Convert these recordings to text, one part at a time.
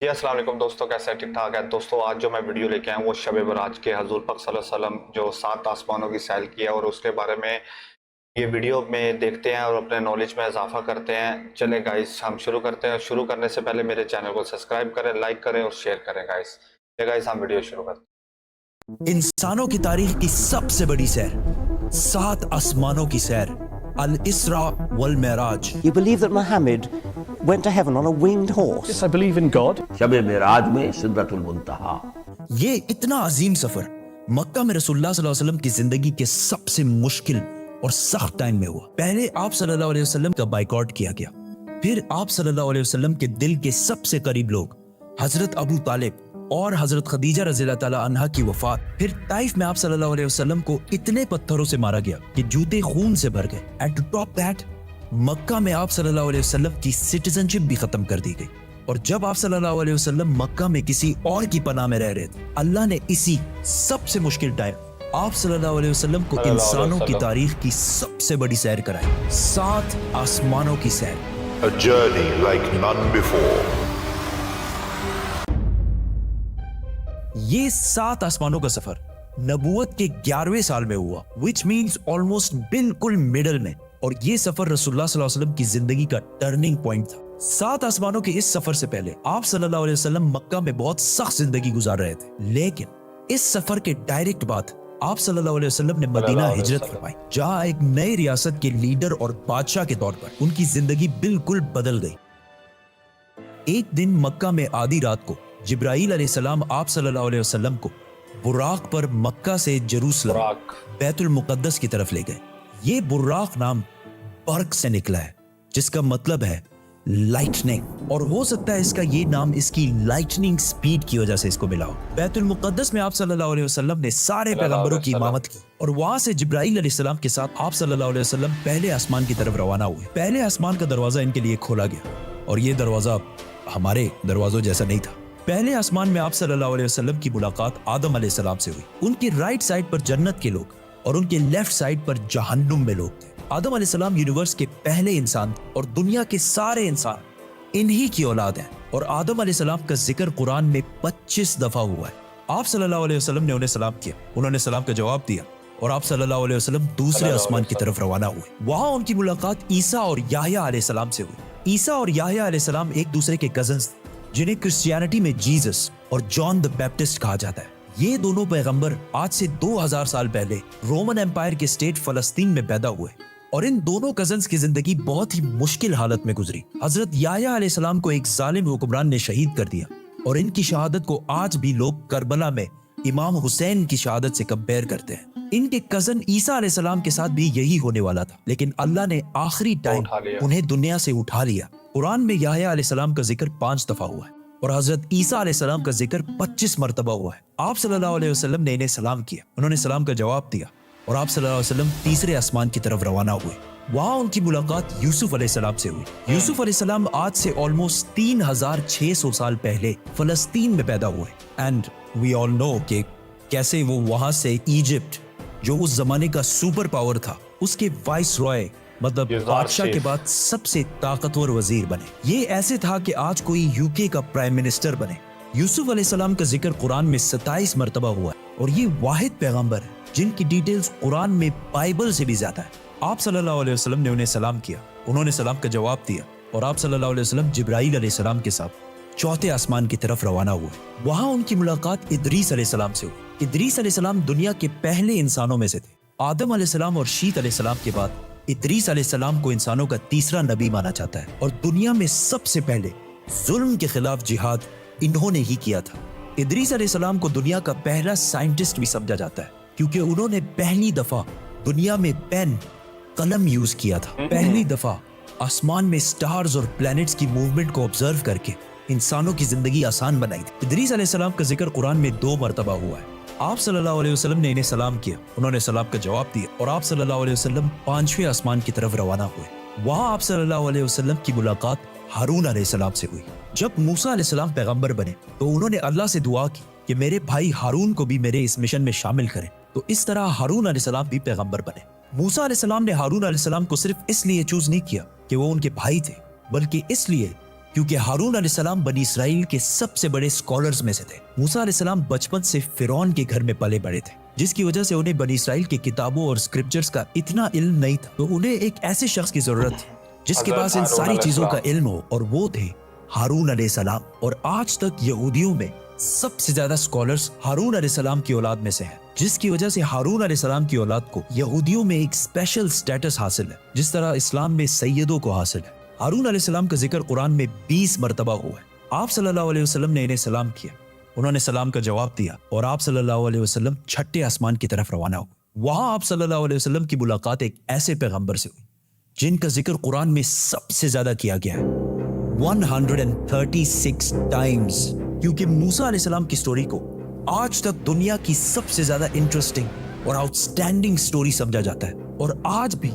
جی السلام علیکم دوستوں، کیسے ٹھیک ٹھاک ہے دوستوں؟ آج جو میں ویڈیو لے کے آیا ہوں وہ شب براج کے حضور پاک صلی اللہ علیہ وسلم جو 7 آسمانوں کی سیل کی ہے اور اس کے بارے میں یہ ویڈیو میں دیکھتے ہیں اور اپنے نالج میں اضافہ کرتے ہیں۔ چلیں گائز ہم شروع کرتے ہیں۔ شروع کرنے سے پہلے میرے چینل کو سبسکرائب کریں، لائک کریں اور شیئر کریں گائز۔ چلیں گائز ہم ویڈیو شروع کرتے ہیں۔ انسانوں کی تاریخ کی سب سے بڑی سیر، 7 آسمانوں کی سیر، الاسراء والمعراج۔ You believe that Muhammad went to heaven on a winged horse? Yes, I believe in God. شب معراج میں سدرۃ المنتہا۔ یہ اتنا عظیم سفر مکہ میں رسول اللہ صلی اللہ علیہ وسلم کی زندگی کے سب سے مشکل اور سخت ٹائم میں ہوا۔ پہلے آپ صلی اللہ علیہ وسلم کا بائیکاٹ کیا گیا، پھر آپ صلی اللہ علیہ وسلم کے دل کے سب سے قریب لوگ حضرت ابو طالب اور حضرت خدیجہ رضی اللہ تعالی عنہا کی وفات، پھر طائف میں آپ صلی اللہ علیہ وسلم کو اتنے پتھروں سے مارا گیا کہ جوتے خون سے بھر گئے۔ اینڈ ٹو ٹاپ دیٹ، مکہ میں آپ صلی اللہ علیہ وسلم کی سٹیزن شپ بھی ختم کر دی گئی۔ اور جب آپ صلی اللہ علیہ وسلم مکہ میں کسی اور کی پناہ میں رہ رہے تھے، اللہ نے اسی سب سے مشکل ٹائم آپ صلی اللہ علیہ وسلم کو انسانوں کی تاریخ کی سب سے بڑی سیر کرائی، 7 آسمانوں کی سیر۔ A journey like none before. یہ 7 آسمانوں کا سفر نبوت کے 11ویں سال میں ہوا، which means almost بالکل middle میں، اور یہ سفر رسول اللہ صلی اللہ علیہ وسلم کی زندگی کا ٹرننگ پوائنٹ تھا۔ 7 آسمانوں کے اس سفر سے پہلے آپ صلی اللہ علیہ وسلم مکہ میں بہت سخت زندگی گزار رہے تھے، لیکن اس سفر کے ڈائریکٹ بعد آپ صلی اللہ علیہ وسلم نے مدینہ ہجرت فرمائی، جہاں ایک نئی ریاست کے لیڈر اور بادشاہ کے طور پر ان کی زندگی بالکل بدل گئی۔ ایک دن مکہ میں آدھی رات کو جبرائیل علیہ السلام آپ صلی اللہ علیہ وسلم کو براق پر مکہ سے جروسلم بیت المقدس کی طرف لے گئے۔ یہ براق نام برق سے نکلا ہے، جس کا مطلب ہے لائٹننگ، اور ہو سکتا ہے اس کا یہ نام اس کی لائٹننگ سپیڈ کی وجہ سے اس کو ملا ہو۔ بیت المقدس میں آپ صلی اللہ علیہ وسلم نے سارے پیغمبروں کی امامت کی، اور وہاں سے جبرائیل علیہ السلام کے ساتھ آپ صلی اللہ علیہ وسلم پہلے آسمان کی طرف روانہ ہوئے۔ پہلے آسمان کا دروازہ ان کے لیے کھولا گیا، اور یہ دروازہ ہمارے دروازوں جیسا نہیں تھا۔ پہلے آسمان میں آپ صلی اللہ علیہ وسلم کی ملاقات آدم علیہ السلام سے ہوئی۔ ان کے رائٹ سائڈ پر جنت کے لوگ اور ان کے لیفٹ سائڈ پر جہنم میں لوگ تھے۔ آدم علیہ السلام یونیورس کے پہلے انسان اور دنیا کے سارے انسان انہی کی اولاد ہیں، اور آدم علیہ السلام کا ذکر قرآن میں 25 دفعہ ہوا ہے۔ آپ صلی اللہ علیہ وسلم نے انہیں سلام کیا، انہوں نے سلام کا جواب دیا، اور آپ صلی اللہ علیہ وسلم دوسرے آسمان کی طرف روانہ ہوئے۔ وہاں ان کی ملاقات عیسیٰ اور یحییٰ علیہ السلام سے ہوئی۔ عیسیٰ اور یحییٰ علیہ السلام ایک دوسرے کے کزنز تھے، جنہیں کرسچینٹی میں جیزس اور جان دی بیپٹسٹ کہا جاتا ہے۔ یہ دونوں پیغمبر آج سے 2000 سال پہلے رومن امپائر کے اسٹیٹ فلسطین میں پیدا ہوئے، اور ان دونوں کزنز کی زندگی بہت ہی مشکل حالت میں گزری۔ حضرت یحییٰ علیہ السلام کو ایک ظالم حکمران نے شہید کر دیا، اور ان کی شہادت کو آج بھی لوگ کربلا میں امام حسین کی شہادت سے کمپیئر کرتے ہیں۔ ان کے کزن عیسیٰ علیہ السلام کے ساتھ بھی یہی ہونے والا تھا، لیکن اللہ نے آخری ٹائم انہیں دنیا سے اٹھا لیا۔ قرآن میں یحییٰ علیہ السلام کا ذکر 5 دفعہ ہوا ہے، اور حضرت عیسیٰ علیہ السلام کا ذکر 25 مرتبہ ہوا ہے۔ آپ صلی اللہ علیہ وسلم نے انہیں سلام کیا، انہوں نے سلام کا جواب دیا، اور آپ صلی اللہ علیہ وسلم تیسرے آسمان کی طرف روانہ ہوئے۔ وہاں ان کی ملاقات یوسف علیہ السلام سے ہوئی۔ یوسف علیہ السلام آج سے آلموسٹ 3600 سال پہلے فلسطین میں پیدا ہوئے، اینڈ وی آل نو کہ کیسے وہ وہاں سے ایجپٹ، جو اس زمانے کا سپر پاور تھا، اس کے وائس رائے مطلب بادشاہ کے بعد سب سے طاقتور وزیر بنے۔ یہ ایسے تھا کہ آج کوئی یو کے کا پرائم منسٹر بنے۔ یوسف علیہ السلام کا ذکر قرآن میں 27 مرتبہ ہوا ہے، اور یہ واحد پیغمبر ہے جن کی ڈیٹیلز قرآن میں بائبل سے بھی زیادہ ہے۔ آپ صلی اللہ علیہ وسلم نے انہیں سلام کیا، انہوں نے سلام کا جواب دیا، اور آپ صلی اللہ علیہ وسلم جبرائیل علیہ السلام کے ساتھ چوتھے آسمان کی طرف روانہ ہوئے۔ وہاں ان کی ملاقات ادریس علیہ السلام سے ہوئی۔ ادریس علیہ السلام دنیا کے پہلے انسانوں میں سے تھے۔ آدم علیہ السلام اور شیت علیہ السلام کے بعد ادریس علیہ السلام کو انسانوں کا تیسرا نبی مانا جاتا ہے، اور دنیا میں سب سے پہلے ظلم کے خلاف جہاد انہوں نے ہی کیا تھا۔ ادریس علیہ السلام کو دنیا کا پہلا سائنٹسٹ بھی سمجھا جاتا ہے، کیونکہ انہوں نے پہلی دفعہ دنیا میں پین قلم یوز کیا تھا، پہلی دفعہ آسمان میں سٹارز اور پلانٹس کی موومنٹ کو آبزرو کر کے انسانوں کی زندگی آسان بنائی تھی۔ ادریس علیہ السلام کا ذکر قرآن میں 2 مرتبہ ہوا ہے۔ آپ صلی اللہ علیہ وسلم نے انہیں سلام کیا، انہوں نے سلام کا جواب دیا، اور آپ صلی اللہ علیہ وسلم 5ویں آسمان کی طرف روانہ ہوئے۔ وہاں آپ صلی اللہ علیہ وسلم کی ملاقات ہارون علیہ السلام سے ہوئی۔ جب موسیٰ علیہ السلام پیغمبر بنے تو انہوں نے اللہ سے دعا کی کہ میرے بھائی ہارون کو بھی میرے اس مشن میں شامل کریں، تو اس طرح ہارون علیہ السلام بھی پیغمبر بنے۔ موسیٰ علیہ السلام نے ہارون علیہ السلام کو صرف اس لیے چوز نہیں کیا کہ وہ ان کے بھائی تھے، بلکہ اس لیے क्योंकि हारून अलैहिस्सलाम बनी इसराइल के सबसे बड़े स्कॉलर्स में से थे। मूसा अलैहिस्सलाम बचपन से फिरौन के घर में पले बड़े थे, जिसकी वजह से उन्हें बनी इसराइल की किताबों और स्क्रिप्चर्स का इतना इल्म नहीं था। तो उन्हें एक ऐसे शख्स की जरूरत थी जिसके पास इन सारी चीजों का इल्म हो, और वो थे हारून अलैहिस्सलाम। और आज तक यहूदियों में सबसे ज्यादा स्कॉलर्स हारून अलैहिस्सलाम की औलाद में से हैं, जिसकी वजह से हारून अलैहिस्सलाम की औलाद को यहूदियों में एक स्पेशल स्टेटस हासिल है, जिस तरह इस्लाम में सैयदों को हासिल है। हारून अलैहिस्सलाम का जिक्र कुरान में 20 मरतबा हुआ है। आप सल्लल्लाहु अलैहि वसल्लम ने इन्हें सलाम किया, उन्होंने सलाम का जवाब दिया और आप सल्लल्लाहु अलैहि वसल्लम छठे आसमान की तरफ रवाना हुए। वहां आप सल्लल्लाहु अलैहि वसल्लम की मुलाकात एक ऐसे पैगंबर से हुई जिनका जिक्र कुरान में सबसे ज्यादा किया गया है, 136 टाइम्स। क्योंकि मूसा अलैहिस्सलाम की स्टोरी को आज तक दुनिया की सबसे ज्यादा इंटरेस्टिंग और आउटस्टैंडिंग स्टोरी समझा जाता है, और आज भी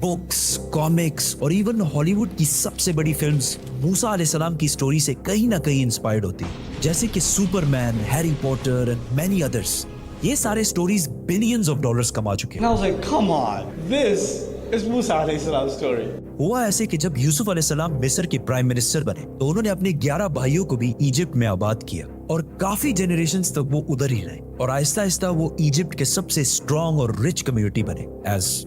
बुक्स, कॉमिक्स और इवन हॉलीवुड की सबसे बड़ी फिल्म्स मूसा अलैहिस्सलाम की स्टोरी से कहीं ना कहीं इंस्पायर्ड होती है, जैसे कि Superman, Harry Potter and many others. ये सारे स्टोरीज बिलियंस ऑफ डॉलर्स कमा चुके हैं। And I was like, come on, this is Musa alayhi salam's story. हुआ ऐसे कि जब यूसुफ अलैहिस्सलाम मिस्र के प्राइम मिनिस्टर बने तो उन्होंने अपने 11 भाइयों को भी इजिप्ट में आबाद किया, और काफी जनरेशंस तक वो उधर ही रहे, और आहिस्ता आहिस्ता वो इजिप्ट के सबसे स्ट्रॉन्ग और रिच कम्युनिटी बने एज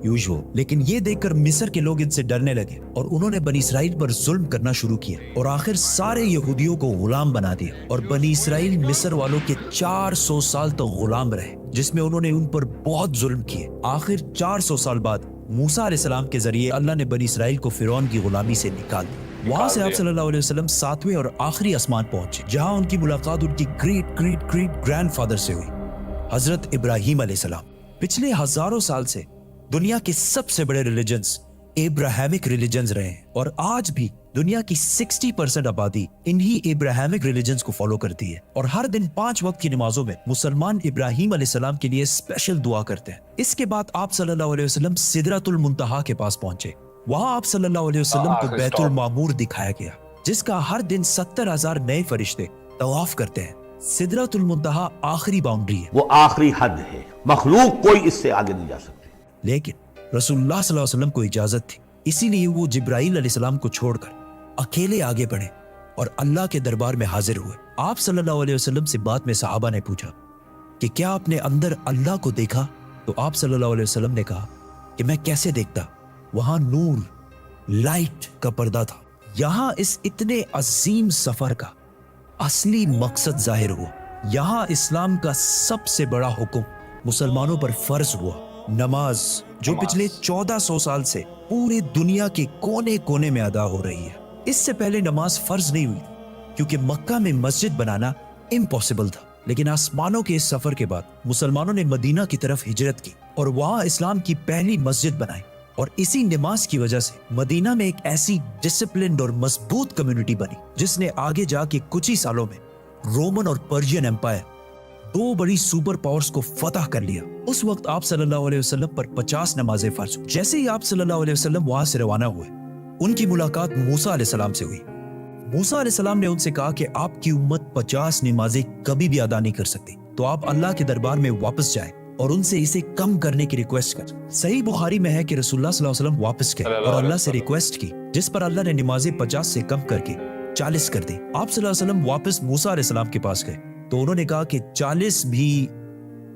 यूजुअल। लेकिन ये देखकर मिस्र के लोग इनसे डरने लगे और उन्होंने बनी इसराइल पर जुल्म करना शुरू किया, और आखिर सारे यहूदियों को गुलाम बना दिया, और बनी इसराइल मिस्र वालों के 400 साल तक गुलाम रहे, जिसमें उन्होंने उन पर बहुत जुल्म किए। आखिर 400 साल बाद मूसा अलैहिस्सलाम के जरिए अल्लाह ने बनी इसराइल को फिरौन की गुलामी से निकाल दिया। वहां से आप सल्लल्लाहु अलैहि वसल्लम 7वें और आखिरी आसमान पहुंचे, जहां उनकी मुलाकात उनकी ग्रेट ग्रेट ग्रेट ग्रैंडफादर से हुई, हजरत इब्राहिम अलैहिस्सलाम। पिछले हजारों साल से दुनिया के सबसे बड़े रिलीजन्स एब्राहमिक रिलीजन्स रहे हैं, और आज भी दुनिया की 60% आबादी इन्हीं एब्राहमिक रिलीजन्स को फॉलो करती है। और हर दिन 5 वक्त की नमाजों में मुसलमान इब्राहिम अलैहिस्सलाम के लिए स्पेशल दुआ करते हैं। इसके बाद आप सल्लल्लाहु अलैहि वसल्लम सिदरतुल मुंतहा के पास पहुंचे। वहां आप सल्लल्लाहु अलैहि वसल्लम को बैतुल मामूर दिखाया गया, जिसका हर दिन 70,000 नए फरिश्ते तवाफ करते हैं। सिदरतुल मुंतहा आखिरी बाउंड्री है, वो आखिरी हद है, मखलूक कोई इससे आगे नहीं जा सकती। लेकिन रसूलुल्लाह सल्लल्लाहु अलैहि वसल्लम को इजाजत थी, इसीलिए वो जिब्राइल अलैहिस्सलाम को छोड़कर अकेले आगे बढ़े और अल्लाह के दरबार में हाजिर हुए। आप सल्लल्लाहु अलैहि वसल्लम से बाद में सहाबा ने पूछा कि क्या आपने अंदर अल्लाह को देखा? तो आप सल्लल्लाहु अलैहि वसल्लम ने कहा कि मैं कैसे देखता, वहां नूर, लाइट का पर्दा था। यहां इस इतने अजीम सफर का असली मकसद जाहिर हुआ। यहां इस्लाम का सबसे बड़ा हुक्म मुसलमानों पर फर्ज हुआ, नमाज, जो पिछले 1400 साल से पूरी दुनिया के कोने कोने में अदा हो रही है। इससे पहले नमाज फर्ज नहीं हुई क्योंकि मक्का में मस्जिद बनाना इम्पॉसिबल था, लेकिन आसमानों के इस सफर के बाद मुसलमानों ने मदीना की तरफ हिजरत की और वहां इस्लाम की पहली मस्जिद बनाई, और इसी नमाज की वजह से मदीना में एक ऐसी डिसिप्लिन्ड और मजबूत कम्युनिटी बनी जिसने आगे जाके कुछ ही सालों में रोमन और पर्शियन एम्पायर, 2 बड़ी सुपर पावर्स को फतह कर लिया। उस वक्त आप सल्लल्लाहु अलैहि वसल्लम पर 50 नमाजें फर्ज हुई। जैसे ही आप सल्लल्लाहु अलैहि वसल्लम वहां से रवाना हुए, उनकी मुलाकात मूसा अलैहिस्सलाम से हुई। मूसा अलैहिस्सलाम ने उनसे कहा कि आपकी उम्मत 50 नमाजें कभी भी अदा नहीं कर सकती, तो आप अल्लाह के दरबार में वापस जाएं और उनसे इसे कम करने की रिक्वेस्ट कर। सही बुखारी में है कि रसूलुल्लाह सल्लल्लाहु अलैहि वसल्लम वापस गए और अल्लाह से रिक्वेस्ट की, जिस पर अल्लाह ने नमाजें 50 से कम करके 40 कर दी। आप सल्लल्लाहु अलैहि वसल्लम वापस मूसा अलैहिस्सलाम के पास गए तो उन्होंने कहा कि 40 भी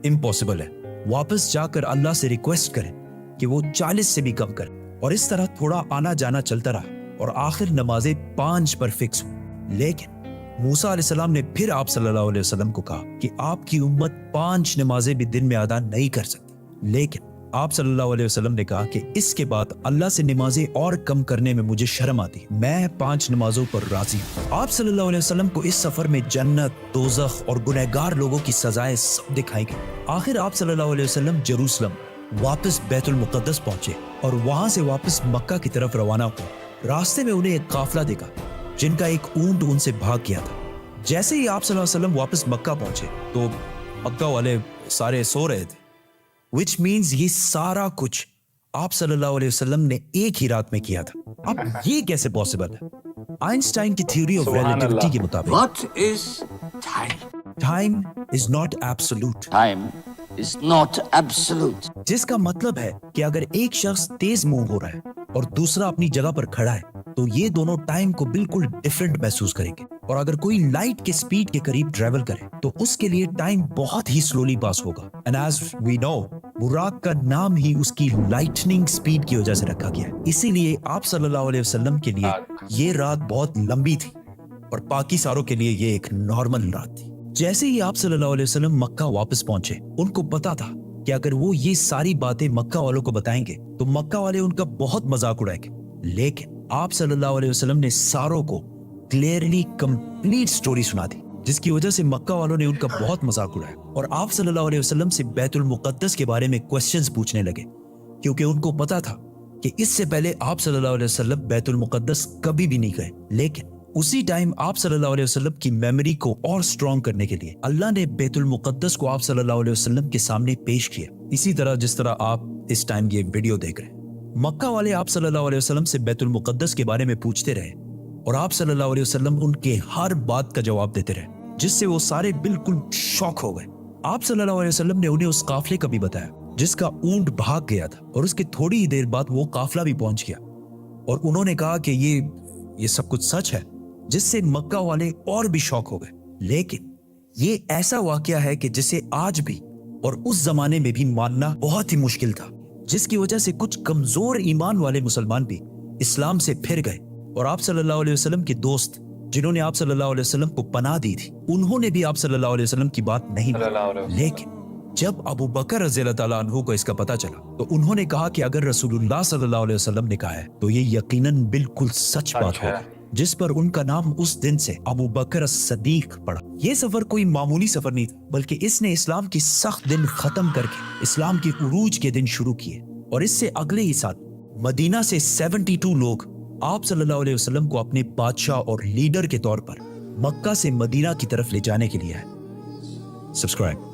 इम्पॉसिबल है, वापस जाकर अल्लाह से रिक्वेस्ट करें कि वो 40 से भी कम करें। और इस तरह थोड़ा आना जाना चलता रहा और आखिर नमाजें 5 पर फिक्स हुई। लेकिन मूसा अलैहिस्सलाम ने फिर आप सल्लल्लाहु अलैहि वसल्लम को कहा कि आपकी उम्मत 5 नमाजें भी दिन में अदा नहीं कर सकती। लेकिन आप सल्लल्लाहु अलैहि वसल्लम ने कहा कि इसके बाद अल्लाह से नमाजें और कम करने में मुझे शर्म आती, मैं 5 नमाजों पर राजी हूँ। आप सल्लल्लाहु अलैहि वसल्लम को इस सफर में जन्नत, दोज़ख और गुनहगार लोगों की सजाएं सब दिखाई गई। आखिर आप सल्लल्लाहु अलैहि वसल्लम जेरूसलम वापस बैतुल मुक़द्दस पहुंचे और वहां से वापस मक्का की तरफ रवाना हुए। रास्ते में उन्हें एक काफिला दिखा जिनका एक ऊंट उनसे भाग गया था। जैसे ही आप सल्लल्लाहु अलैहि वसल्लम वापस मक्का पहुंचे तो मक्का वाले सारे सो रहे थे, which means ये सारा कुछ आप सल्लल्लाहु अलैहि वसल्लम ने एक ही रात में किया था। अब ये कैसे पॉसिबल है? आइंस्टाइन की थ्योरी ऑफ रिलेटिविटी के मुताबिक What is time? Time is not absolute, Time is not absolute. जिसका मतलब है कि अगर एक शख्स तेज मूव हो रहा है और दूसरा अपनी जगह पर खड़ा है तो ये दोनों टाइम को बिल्कुल डिफरेंट महसूस करेंगे। और अगर कोई लाइट के स्पीड के करीब ट्रेवल करे तो उसके लिए टाइम बहुत ही स्लोली पास होगा। एंड एज वी नो, बुराक का नाम ही उसकी लाइटनिंग स्पीड की वजह से रखा गया है। इसीलिए आप सल्लल्लाहु अलैहि वसल्लम के लिए ये रात बहुत लंबी थी और बाकी सारों के लिए ये एक नॉर्मल रात थी। जैसे ही आप सल्लल्लाहु अलैहि वसल्लम मक्का वापस पहुंचे, उनको पता था कि अगर वो ये सारी बातें मक्का वालों को बताएंगे तो मक्का वाले उनका बहुत मजाक उड़ाएंगे। लेकिन आप सल्लल्लाहु अलैहि वसल्लम ने सारों को क्लियरली कंप्लीट स्टोरी सुना दी, जिसकी वजह से मक्का वालों ने उनका बहुत मजाक उड़ाया और आप सल्लल्लाहु अलैहि वसल्लम से बैतुल मुक़द्दस के बारे में क्वेश्चंस पूछने लगे, क्योंकि उनको पता था कि इससे पहले आप सल्लल्लाहु अलैहि वसल्लम बैतुल मुक़द्दस कभी भी नहीं गए। लेकिन उसी टाइम आप सल्लल्लाहु अलैहि वसल्लम की मेमोरी को और स्ट्रॉन्ग करने के लिए अल्लाह ने बैतुल मुक़द्दस को आप सल्लल्लाहु अलैहि वसल्लम के सामने पेश किया, इसी तरह जिस तरह आप इस टाइम ये वीडियो देख रहे हैं। मक्का वाले आप सल्लल्लाहु अलैहि वसल्लम से बैतुल मुक़द्दस के बारे में पूछते रहे और आप सल्लल्लाहु अलैहि वसल्लम उनके हर बात का जवाब देते रहे, जिससे वो सारे बिल्कुल शॉक हो गए। आप सल्लल्लाहु अलैहि वसल्लम ने उन्हें उस काफले का भी बताया जिसका ऊंट भाग गया था और उसके थोड़ी ही देर बाद वो काफला भी पहुंच गया, और उन्होंने कहा कि ये सब कुछ सच है, जिससे मक्का वाले और भी शॉक हो गए। लेकिन ये ऐसा वाकया है कि जिसे आज भी और उस जमाने में भी मानना बहुत ही मुश्किल था, जिसकी वजह से कुछ कमजोर ईमान वाले मुसलमान भी इस्लाम से फिर गए। और आप सल्लल्लाहु अलैहि वसल्लम के दोस्त जिन्होंने आप सल्लल्लाहु अलैहि वसल्लम को पनाह दी थी, उन्होंने भी आप सल्लल्लाहु अलैहि वसल्लम की बात नहीं मानी। लेकिन जब अबू बकर रज़ियल्लाहु ताला अन्हु को इसका पता चला तो उन्होंने कहा कि अगर रसूलुल्लाह सल्लल्लाहु अलैहि वसल्लम ने कहा है तो ये यकीनन बिल्कुल सच बात होगी, जिस पर उनका नाम उस दिन से अबू बकर सदीक पड़ा। ये सफर कोई मामूली सफर नहीं था, बल्कि इसने इस्लाम की सख्त दिन खत्म करके इस्लाम के उरूज के दिन शुरू किए। और इससे अगले ही साल मदीना से 72 लोग आप सल्लल्लाहु अलैहि वसल्लम को अपने बादशाह और लीडर के तौर पर मक्का से मदीना की तरफ ले जाने के लिए है। सब्सक्राइब।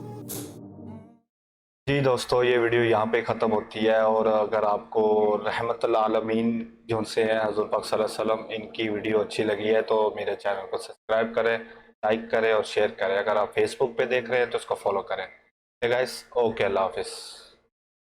जी दोस्तों, ये वीडियो यहाँ पे ख़त्म होती है, और अगर आपको रहमतुल आलमीन जो उनसे है हज़ूर पाक सल्लल्लाहु अलैहि वसल्लम, इनकी वीडियो अच्छी लगी है तो मेरे चैनल को सब्सक्राइब करें, लाइक करें और शेयर करें। अगर आप फेसबुक पे देख रहे हैं तो इसको फॉलो करें। गाइस, ओके, अल्लाह हाफिज़।